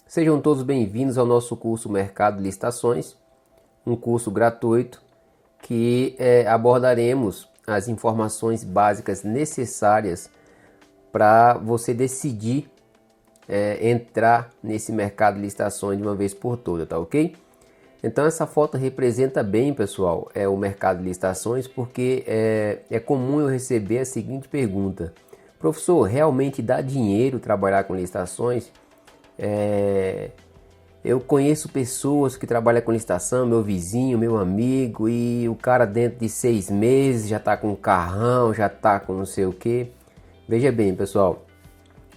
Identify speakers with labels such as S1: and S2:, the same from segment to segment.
S1: Sejam todos bem-vindos ao nosso curso Mercado de Licitações, um curso gratuito que abordaremos as informações básicas necessárias para você decidir entrar nesse mercado de licitações de uma vez por todas, tá ok? Então essa foto representa bem, pessoal, o mercado de licitações, porque é comum eu receber a seguinte pergunta: professor, realmente dá dinheiro trabalhar com licitações? Eu conheço pessoas que trabalham com licitação, meu vizinho, meu amigo, e o cara dentro de 6 meses já está com um carrão, já está com não sei o que. Veja bem, pessoal,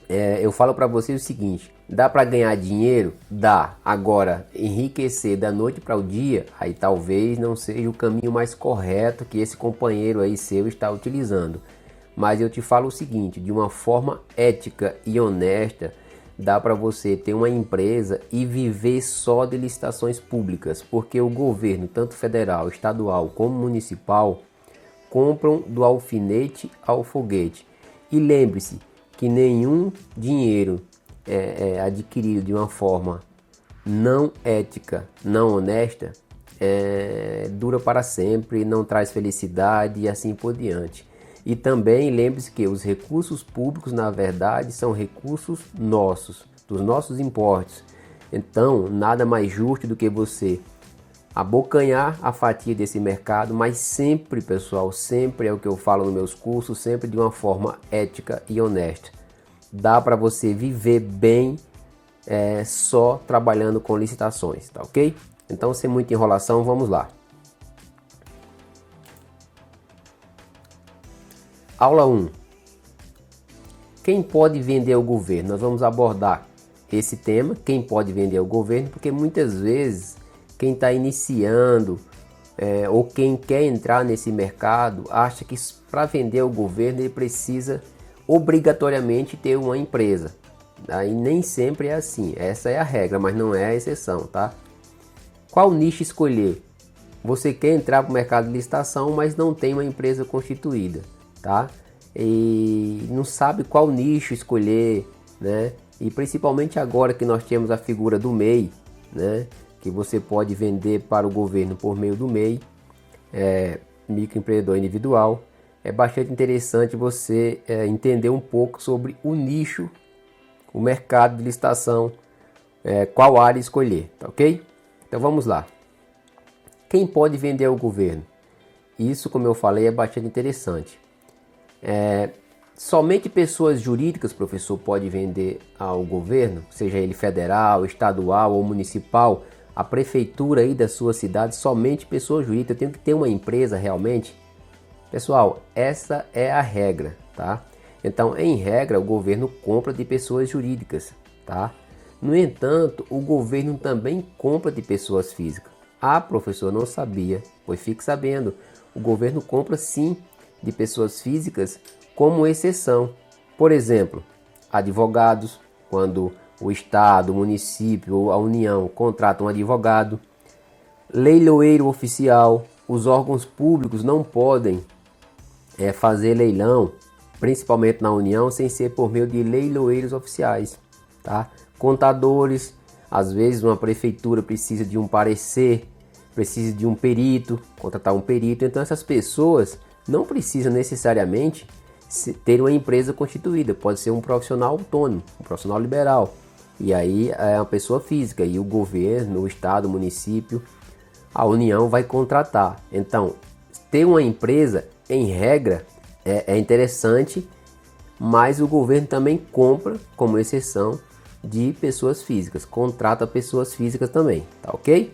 S1: eu falo para vocês o seguinte: dá para ganhar dinheiro? Dá. Agora, enriquecer da noite para o dia, aí talvez não seja o caminho mais correto que esse companheiro aí seu está utilizando. Mas eu te falo o seguinte: de uma forma ética e honesta, dá para você ter uma empresa e viver só de licitações públicas, porque o governo, tanto federal, estadual como municipal, compram do alfinete ao foguete. E lembre-se que nenhum dinheiro adquirido de uma forma não ética, não honesta, dura para sempre, não traz felicidade e assim por diante. E também lembre-se que os recursos públicos, na verdade, são recursos nossos, dos nossos impostos. Então, nada mais justo do que você abocanhar a fatia desse mercado, mas sempre, pessoal, sempre é o que eu falo nos meus cursos, sempre de uma forma ética e honesta. Dá para você viver bem só trabalhando com licitações, tá ok? Então, sem muita enrolação, vamos lá. Aula 1. Quem pode vender ao governo? Nós vamos abordar esse tema, quem pode vender ao governo, porque muitas vezes quem está iniciando ou quem quer entrar nesse mercado acha que para vender ao governo ele precisa obrigatoriamente ter uma empresa. Aí nem sempre é assim, essa é a regra, mas não é a exceção, tá? Qual nicho escolher? Você quer entrar para o mercado de licitação, mas não tem uma empresa constituída, tá? E não sabe qual nicho escolher, né? E principalmente agora que nós temos a figura do MEI, né? Que você pode vender para o governo por meio do MEI, microempreendedor individual. É bastante interessante você entender um pouco sobre o nicho, o mercado de licitação, qual área escolher, tá ok? Então vamos lá. Quem pode vender ao governo? Isso, como eu falei, é bastante interessante. Somente pessoas jurídicas, professor, pode vender ao governo, seja ele federal, estadual ou municipal, a prefeitura aí da sua cidade, somente pessoas jurídicas. Eu tenho que ter uma empresa realmente? Pessoal, essa é a regra, tá? Então, em regra, o governo compra de pessoas jurídicas, tá? No entanto, o governo também compra de pessoas físicas. Ah, professor, não sabia. Pois fique sabendo, o governo compra sim de pessoas físicas como exceção. Por exemplo, advogados, quando o Estado, o município ou a União contratam um advogado. Leiloeiro oficial, os órgãos públicos não podem fazer leilão, principalmente na União, sem ser por meio de leiloeiros oficiais, tá? Contadores, às vezes uma prefeitura precisa de um parecer, precisa de um perito, contratar um perito. Então essas pessoas não precisam necessariamente ter uma empresa constituída, pode ser um profissional autônomo, um profissional liberal. E aí é uma pessoa física e o governo, o estado, o município, a União vai contratar. Então, ter uma empresa, em regra, é interessante, mas o governo também compra, como exceção, de pessoas físicas, contrata pessoas físicas também, tá ok?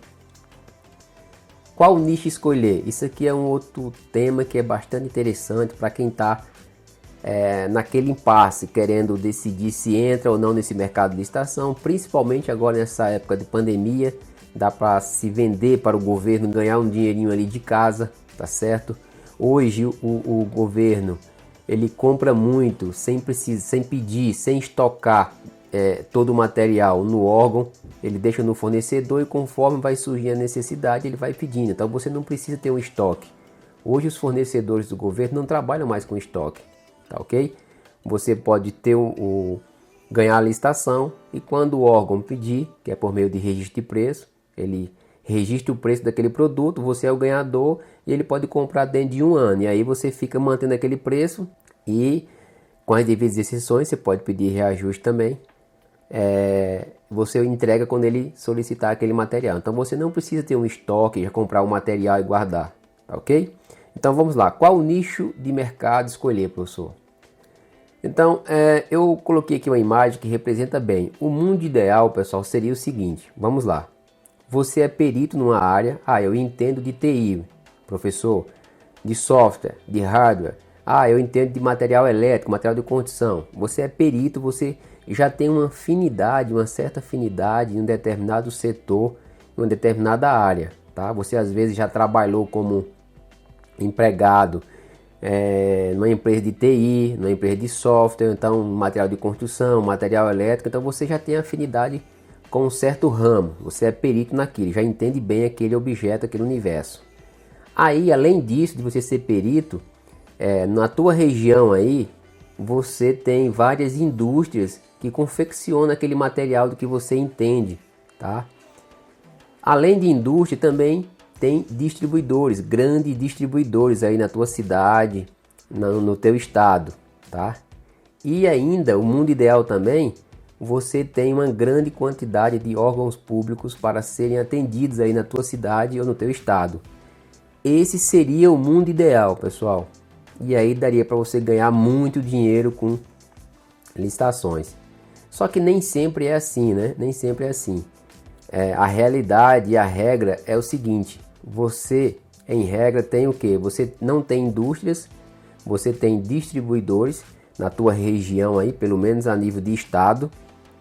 S1: Qual nicho escolher? Isso aqui é um outro tema que é bastante interessante para quem está naquele impasse, querendo decidir se entra ou não nesse mercado de licitação, principalmente agora nessa época de pandemia. Dá para se vender para o governo, ganhar um dinheirinho ali de casa, tá certo? Hoje o governo ele compra muito sem pedir, sem estocar todo o material no órgão. Ele deixa no fornecedor e conforme vai surgir a necessidade ele vai pedindo. Então você não precisa ter um estoque. Hoje os fornecedores do governo não trabalham mais com estoque, tá ok? Você pode ter ganhar a licitação e quando o órgão pedir, que é por meio de registro de preço, ele registra o preço daquele produto, você é o ganhador e ele pode comprar dentro de 1 ano. E aí você fica mantendo aquele preço e com as devidas exceções, você pode pedir reajuste também. Você entrega quando ele solicitar aquele material. Então você não precisa ter um estoque, já comprar o material e guardar, tá ok? Então vamos lá, qual o nicho de mercado escolher, professor? Então eu coloquei aqui uma imagem que representa bem. O mundo ideal, pessoal, seria o seguinte, vamos lá. Você é perito numa área, eu entendo de TI, professor, de software, de hardware, eu entendo de material elétrico, material de construção. Você é perito, você já tem uma afinidade, uma certa afinidade em um determinado setor, em uma determinada área, tá? Você às vezes já trabalhou como empregado numa empresa de TI, numa empresa de software, então material de construção, material elétrico, então você já tem afinidade com um certo ramo, você é perito naquilo, já entende bem aquele objeto, aquele universo. Aí, além disso, de você ser perito, na tua região aí, você tem várias indústrias que confeccionam aquele material do que você entende, tá? Além de indústria, também tem distribuidores, grandes distribuidores aí na tua cidade, no teu estado, tá? E ainda, o mundo ideal também, você tem uma grande quantidade de órgãos públicos para serem atendidos aí na tua cidade ou no teu estado. Esse seria o mundo ideal, pessoal. E aí daria para você ganhar muito dinheiro com licitações. Só que nem sempre é assim, né? Nem sempre é assim. A realidade e a regra é o seguinte: você, em regra, tem o quê? Você não tem indústrias, você tem distribuidores na tua região aí, pelo menos a nível de estado.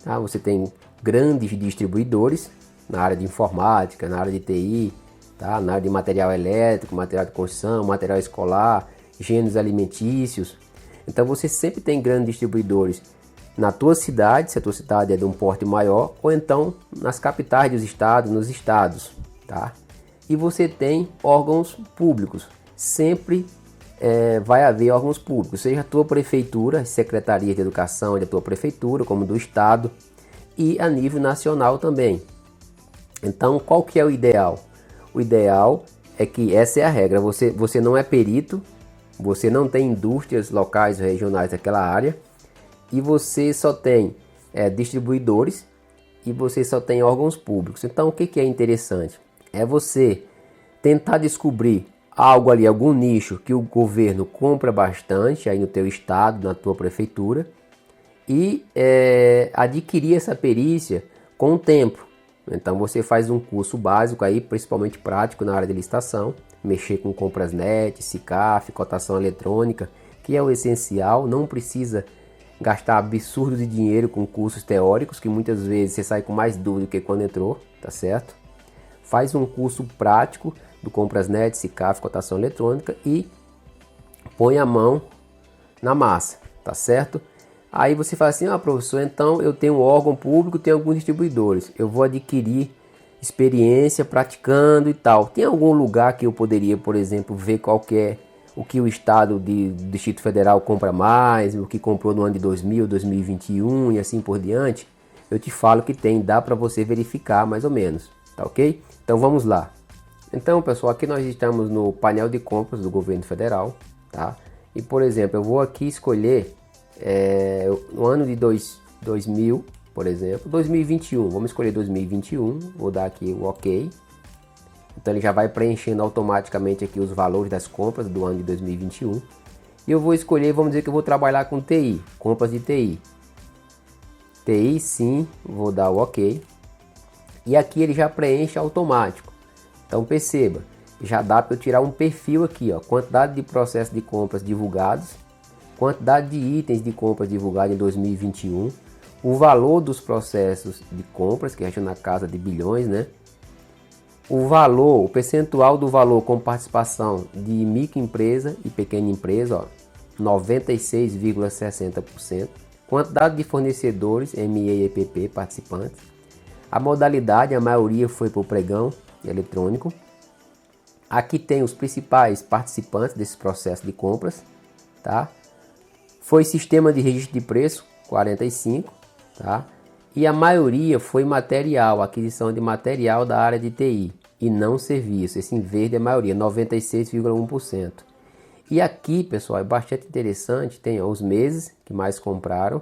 S1: Tá? Você tem grandes distribuidores na área de informática, na área de TI, tá? Na área de material elétrico, material de construção, material escolar, gêneros alimentícios. Então você sempre tem grandes distribuidores na tua cidade, se a tua cidade é de um porte maior, ou então nas capitais dos estados, nos estados, tá? E você tem órgãos públicos, sempre vai haver órgãos públicos, seja a tua prefeitura, secretaria de educação da tua prefeitura, como do estado, e a nível nacional também. Então, qual que é o ideal? O ideal é que essa é a regra, você não é perito, você não tem indústrias locais ou regionais daquela área, e você só tem distribuidores e você só tem órgãos públicos. Então, o que é interessante? É você tentar descobrir algo ali, algum nicho que o governo compra bastante aí no teu estado, na tua prefeitura, e adquirir essa perícia com o tempo. Então você faz um curso básico aí, principalmente prático na área de licitação, mexer com compras net, SICAF, cotação eletrônica, que é o essencial. Não precisa gastar absurdo de dinheiro com cursos teóricos, que muitas vezes você sai com mais dúvida do que quando entrou, tá certo? Faz um curso prático do compras net, SICAF, cotação eletrônica e põe a mão na massa, tá certo? Aí você fala assim, professor, então eu tenho um órgão público, tenho alguns distribuidores, eu vou adquirir experiência praticando e tal. Tem algum lugar que eu poderia, por exemplo, ver qual que é o que o estado do Distrito Federal compra mais, o que comprou no ano de 2000, 2021 e assim por diante? Eu te falo que tem, dá para você verificar mais ou menos, tá ok? Então vamos lá. Então, pessoal, aqui nós estamos no painel de compras do governo federal, tá? E, por exemplo, eu vou aqui escolher no ano de 2000, por exemplo, 2021, vamos escolher 2021, vou dar aqui o OK. Então ele já vai preenchendo automaticamente aqui os valores das compras do ano de 2021. E eu vou escolher, vamos dizer que eu vou trabalhar com TI, compras de TI. TI sim, vou dar o OK. E aqui ele já preenche automático. Então perceba, já dá para eu tirar um perfil aqui, ó, quantidade de processos de compras divulgados, quantidade de itens de compras divulgados em 2021, o valor dos processos de compras, que acho na casa de bilhões, né? O valor, o percentual do valor com participação de microempresa e pequena empresa, 96,60%. Quantidade de fornecedores, MEI e EPP participantes. A modalidade, a maioria foi por pregão eletrônico. Aqui tem os principais participantes desse processo de compras, tá? Foi sistema de registro de preço, 45. tá? E a maioria foi material, aquisição de material da área de TI e não serviço. Esse em verde é a maioria, 96,1%. E aqui, pessoal, é bastante interessante, tem os meses que mais compraram.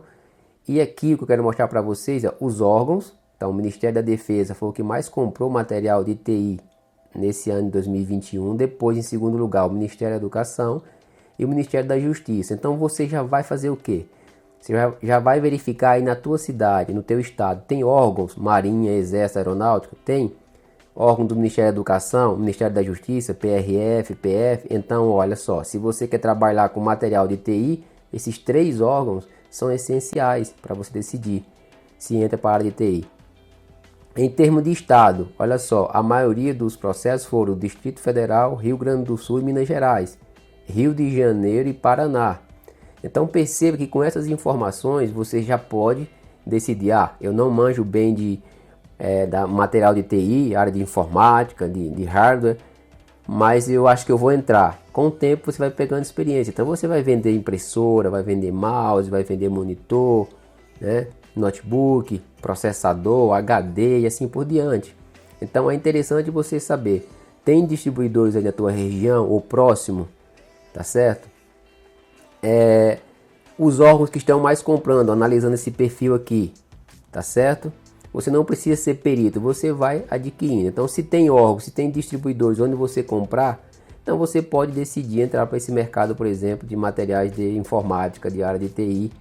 S1: E aqui o que eu quero mostrar para vocês é os órgãos. Então, o Ministério da Defesa foi o que mais comprou material de TI nesse ano de 2021. Depois, em segundo lugar, o Ministério da Educação e o Ministério da Justiça. Então, você já vai fazer o quê? Você já vai verificar aí na tua cidade, no teu estado, tem órgãos, Marinha, Exército, Aeronáutica? Tem órgão do Ministério da Educação, Ministério da Justiça, PRF, PF. Então, olha só, se você quer trabalhar com material de TI, esses 3 órgãos são essenciais para você decidir se entra para a área de TI. Em termos de estado, olha só, a maioria dos processos foram Distrito Federal, Rio Grande do Sul e Minas Gerais, Rio de Janeiro e Paraná. Então perceba que com essas informações você já pode decidir, eu não manjo bem da material de TI, área de informática, de hardware, mas eu acho que eu vou entrar. Com o tempo você vai pegando experiência, então você vai vender impressora, vai vender mouse, vai vender monitor, né? Notebook, processador, HD e assim por diante. Então é interessante você saber, tem distribuidores aí na tua região ou próximo, tá certo? Os órgãos que estão mais comprando, analisando esse perfil aqui, tá certo? Você não precisa ser perito, você vai adquirindo. Então, se tem órgãos, se tem distribuidores onde você comprar, então você pode decidir entrar para esse mercado, por exemplo, de materiais de informática, de área de TI,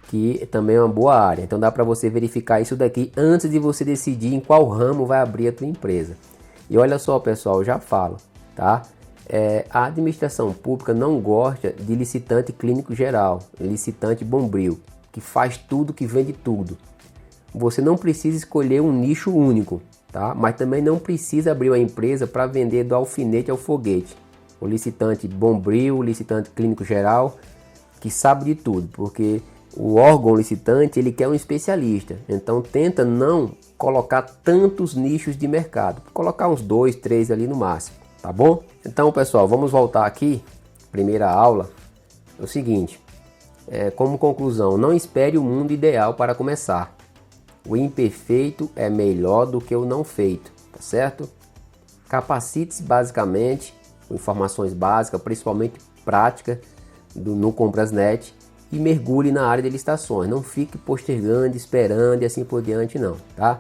S1: que também é uma boa área. Então, dá para você verificar isso daqui antes de você decidir em qual ramo vai abrir a tua empresa. E olha só, pessoal, eu já falo, tá? A administração pública não gosta de licitante clínico geral, licitante bombril, que faz tudo, que vende tudo. Você não precisa escolher um nicho único, tá? Mas também não precisa abrir uma empresa para vender do alfinete ao foguete. O licitante bombril, o licitante clínico geral, que sabe de tudo, porque o órgão licitante ele quer um especialista. Então tenta não colocar tantos nichos de mercado, colocar uns 2, 3 ali no máximo, tá bom? Então, pessoal, vamos voltar aqui, primeira aula. É o seguinte, como conclusão, não espere o mundo ideal para começar. O imperfeito é melhor do que o não feito, tá certo? Capacite-se basicamente, com informações básicas, principalmente práticas, no Comprasnet, e mergulhe na área de licitações. Não fique postergando, esperando e assim por diante não, tá?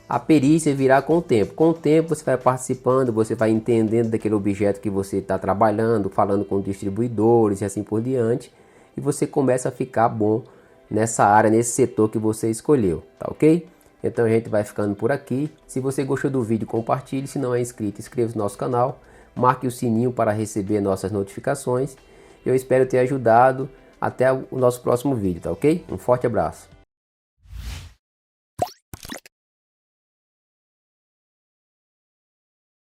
S1: A perícia virá com o tempo. Com o tempo você vai participando, você vai entendendo daquele objeto que você está trabalhando, falando com distribuidores e assim por diante. E você começa a ficar bom nessa área, nesse setor que você escolheu, tá ok? Então a gente vai ficando por aqui. Se você gostou do vídeo, compartilhe. Se não é inscrito, inscreva-se no nosso canal. Marque o sininho para receber nossas notificações. Eu espero ter ajudado. Até o nosso próximo vídeo, tá ok? Um forte abraço.